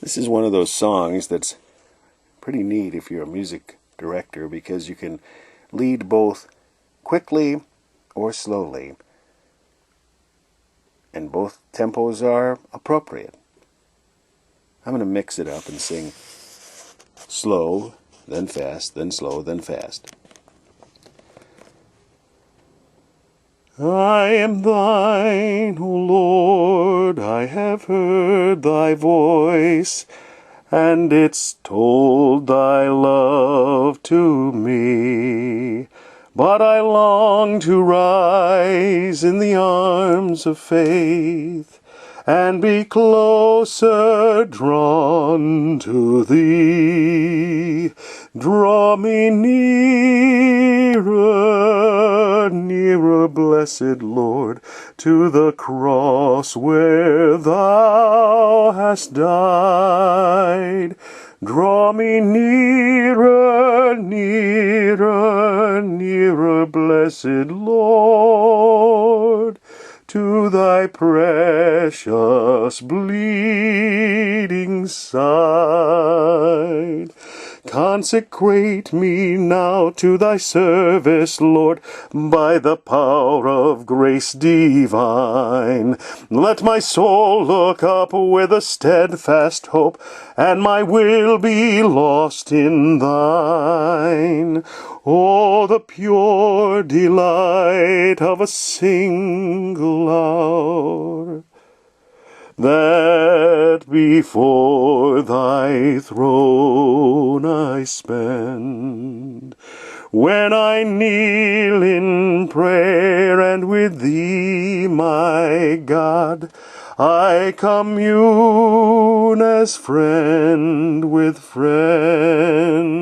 This is one of those songs that's pretty neat if you're a music director, because you can lead both quickly or slowly, and both tempos are appropriate. I'm going to mix it up and sing slow, then fast, then slow, then fast. I am thine, O Lord, I have heard thy voice, and it's told thy love to me. But I long to rise in the arms of faith, and be closer drawn to thee. Draw me nearer, nearer, blessed Lord, to the cross where thou hast died. Draw me nearer, nearer, nearer, blessed Lord, to thy precious bleeding side. Consecrate me now to thy service, Lord, by the power of grace divine. Let my soul look up with a steadfast hope, and my will be lost in thine. Oh, the pure delight of a single hour, that before thy throne I spend, when I kneel in prayer, and with thee, my God, I commune as friend with friend.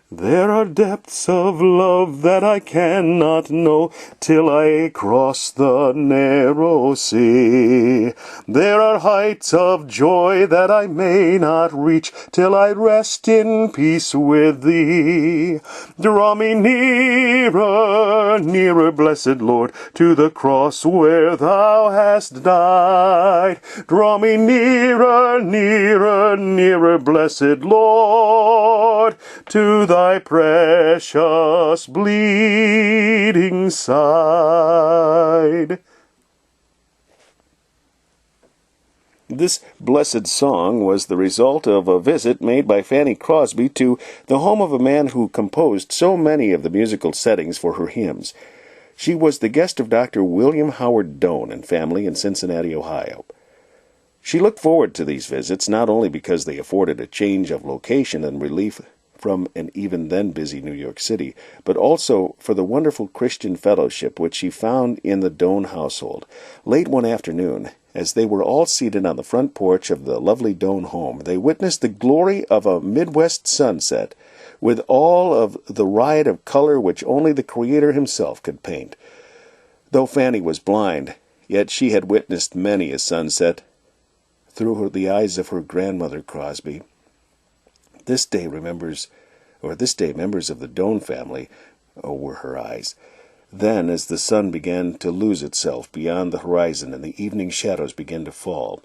There are depths of love that I cannot know till I cross the narrow sea. There are heights of joy that I may not reach till I rest in peace with thee. Draw me nearer, nearer, blessed Lord, to the cross where thou hast died. Draw me nearer, nearer, nearer, blessed Lord, to thy precious bleeding side. This blessed song was the result of a visit made by Fanny Crosby to the home of a man who composed so many of the musical settings for her hymns. She was the guest of Dr. William Howard Doane and family in Cincinnati, Ohio. She looked forward to these visits not only because they afforded a change of location and relief from an even then busy New York City, but also for the wonderful Christian fellowship which she found in the Doane household. Late one afternoon, as they were all seated on the front porch of the lovely Doane home, they witnessed the glory of a Midwest sunset, with all of the riot of color which only the Creator himself could paint. Though Fanny was blind, yet she had witnessed many a sunset through the eyes of her grandmother Crosby. This day members of the Doane family were her eyes. Then, as the sun began to lose itself beyond the horizon and the evening shadows began to fall,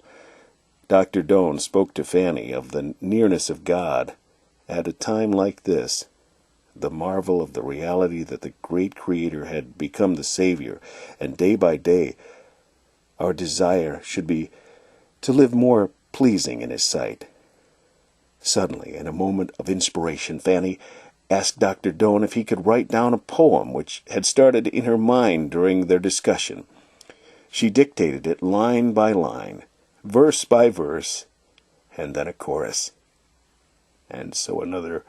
Dr. Doane spoke to Fanny of the nearness of God at a time like this, the marvel of the reality that the great Creator had become the Savior, and day by day our desire should be to live more pleasing in His sight. Suddenly, in a moment of inspiration, Fanny asked Dr. Doane if he could write down a poem which had started in her mind during their discussion. She dictated it line by line, verse by verse, and then a chorus. And so another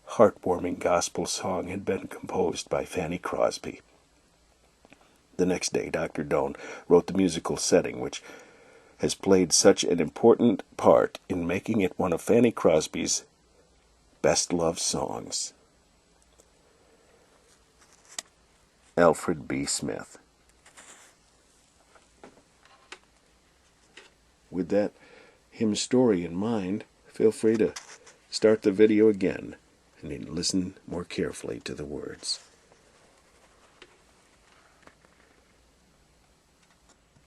heartwarming gospel song had been composed by Fanny Crosby. The next day, Dr. Doane wrote the musical setting, which has played such an important part in making it one of Fanny Crosby's best-loved songs. Alfred B. Smith. With that hymn story in mind, feel free to start the video again and listen more carefully to the words.